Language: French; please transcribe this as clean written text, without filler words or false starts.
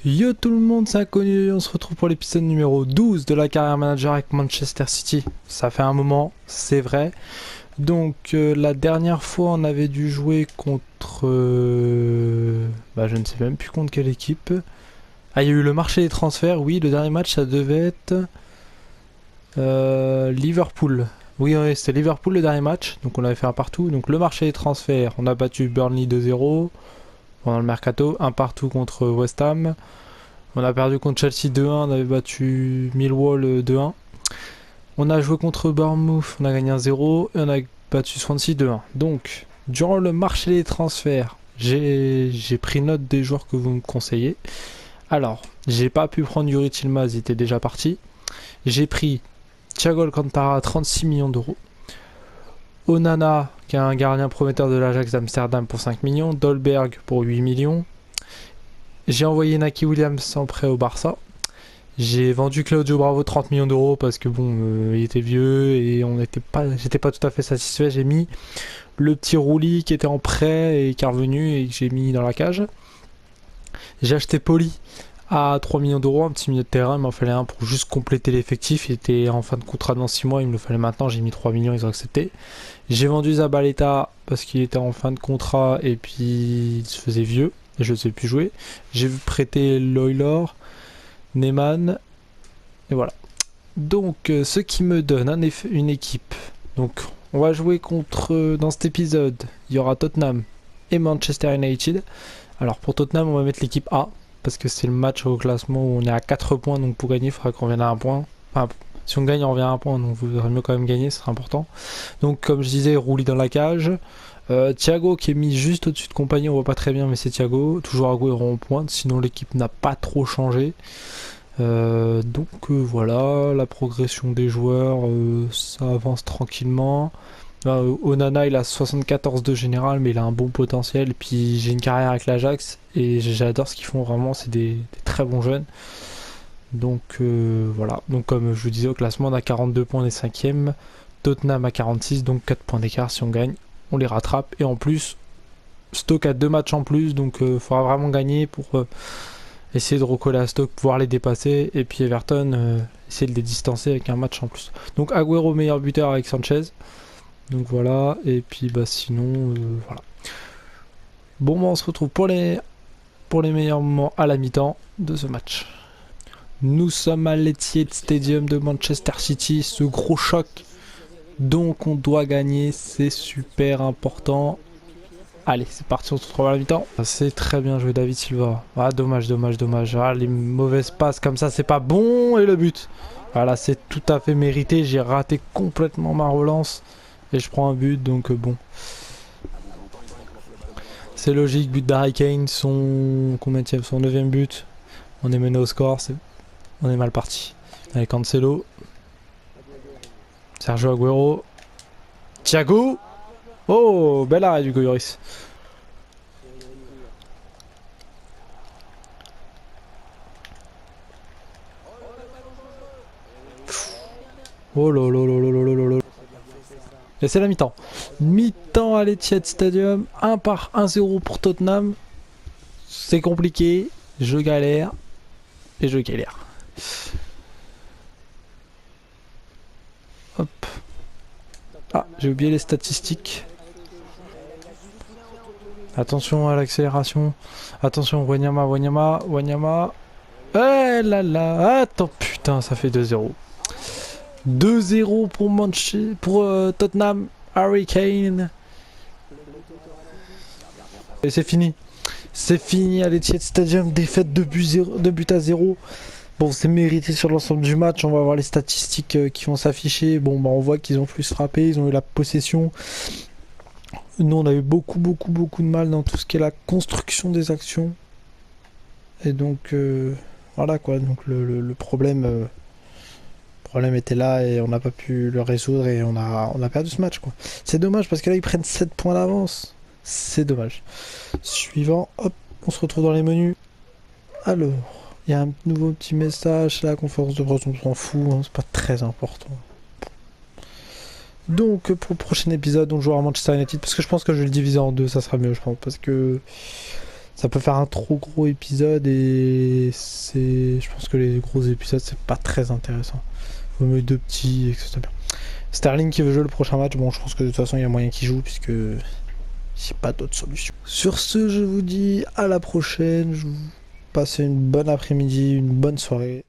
Yo tout le monde, c'est Inconnu, on se retrouve pour l'épisode numéro 12 de la carrière manager avec Manchester City. Ça fait un moment, c'est vrai. Donc la dernière fois on avait dû jouer contre... je ne sais même plus contre quelle équipe. Ah, il y a eu le marché des transferts, oui, le dernier match ça devait être... Liverpool. Oui, c'était Liverpool le dernier match, donc on avait fait un partout. Donc le marché des transferts, on a battu Burnley 2-0 pendant le mercato, un partout contre West Ham. On a perdu contre Chelsea 2-1, on avait battu Millwall 2-1. On a joué contre Bournemouth, on a gagné 1-0 et on a battu Swansea 2-1. Donc, durant le marché des transferts, j'ai pris note des joueurs que vous me conseillez. Alors, j'ai pas pu prendre Yuri Tilmaz, il était déjà parti. J'ai pris Thiago Alcantara à 36 millions d'euros. Onana, qui est un gardien prometteur de l'Ajax d'Amsterdam pour 5 millions. Dolberg pour 8 millions. J'ai envoyé Naki Williams en prêt au Barça. J'ai vendu Claudio Bravo 30 millions d'euros parce que bon, il était vieux et j'étais pas tout à fait satisfait. J'ai mis le petit Rouli qui était en prêt et qui est revenu et que j'ai mis dans la cage. J'ai acheté Poli à 3 millions d'euros, un petit milieu de terrain, il m'en fallait un pour juste compléter l'effectif. Il était en fin de contrat dans 6 mois, il me le fallait maintenant, j'ai mis 3 millions, ils ont accepté. J'ai vendu Zabaleta parce qu'il était en fin de contrat et puis il se faisait vieux et je ne sais plus jouer. J'ai prêté Loylor, Neyman, et voilà. Donc, ce qui me donne une équipe. Donc, on va jouer contre, dans cet épisode, il y aura Tottenham et Manchester United. Alors, pour Tottenham, on va mettre l'équipe A, parce que c'est le match au classement où on est à 4 points, donc pour gagner, il faudra qu'on revienne à 1 point. Enfin, si on gagne, on revient à 1 point, donc il vaudrait mieux quand même gagner, ce serait important. Donc, comme je disais, Rouli dans la cage. Thiago qui est mis juste au-dessus de compagnie, on voit pas très bien, mais c'est Thiago. Toujours Agüero en pointe, sinon l'équipe n'a pas trop changé. Voilà, la progression des joueurs, ça avance tranquillement. Onana il a 74 de général, mais il a un bon potentiel. Et puis j'ai une carrière avec l'Ajax et j'adore ce qu'ils font vraiment, c'est des très bons jeunes. Donc voilà, donc comme je vous disais au classement, on a 42 points, on est 5ème. Tottenham à 46, donc 4 points d'écart. Si on gagne, on les rattrape. Et en plus, Stoke a 2 matchs en plus, donc il faudra vraiment gagner pour essayer de recoller à Stoke, pouvoir les dépasser. Et puis Everton, essayer de les distancer avec un match en plus. Donc Agüero meilleur buteur avec Sanchez. Donc voilà, et puis sinon, voilà. Bon, on se retrouve pour les meilleurs moments à la mi-temps de ce match. Nous sommes à l'Etihad Stadium de Manchester City, ce gros choc. Donc on doit gagner, c'est super important. Allez, c'est parti, on se retrouve à la mi-temps. C'est très bien joué David Silva. Ah, dommage. Ah, les mauvaises passes comme ça, c'est pas bon. Et le but. Voilà, c'est tout à fait mérité. J'ai raté complètement ma relance. Et je prends un but, donc bon. C'est logique, but d'Harry Kane, son 9ème but. On est mené au score, on est mal parti. Allez, Cancelo. Sergio Agüero. Thiago. Oh, bel arrêt du Goyoris. Oh lolo. Et c'est la mi-temps. Mi-temps à l'Etihad Stadium. 1-0 pour Tottenham. C'est compliqué. Je galère. Et je galère. Hop. Ah, j'ai oublié les statistiques. Attention à l'accélération. Attention, Wanyama. Eh là là. Attends, putain, ça fait 2-0. 2-0 pour Tottenham. Harry Kane. Et c'est fini. C'est fini à l'Etihad Stadium. Défaite de but à 0. Bon, c'est mérité sur l'ensemble du match. On va voir les statistiques qui vont s'afficher. Bon, on voit qu'ils ont plus frappé. Ils ont eu la possession. Nous, on a eu beaucoup de mal dans tout ce qui est la construction des actions. Et donc, voilà quoi. Donc, le problème était là et on n'a pas pu le résoudre et on a perdu ce match quoi. C'est dommage parce que là, ils prennent 7 points d'avance. C'est dommage. Suivant, hop, on se retrouve dans les menus. Alors, il y a un nouveau petit message. La conférence de presse, on s'en fout. Hein, c'est pas très important. Donc pour le prochain épisode on jouera à Manchester United parce que je pense que je vais le diviser en deux, ça sera mieux je pense parce que ça peut faire un trop gros épisode et je pense que les gros épisodes c'est pas très intéressant. Vaut mieux deux petits et que ce soit bien. Sterling qui veut jouer le prochain match, bon je pense que de toute façon il y a moyen qu'il joue puisque j'ai pas d'autre solution. Sur ce, je vous dis à la prochaine, je vous passe une bonne après-midi, une bonne soirée.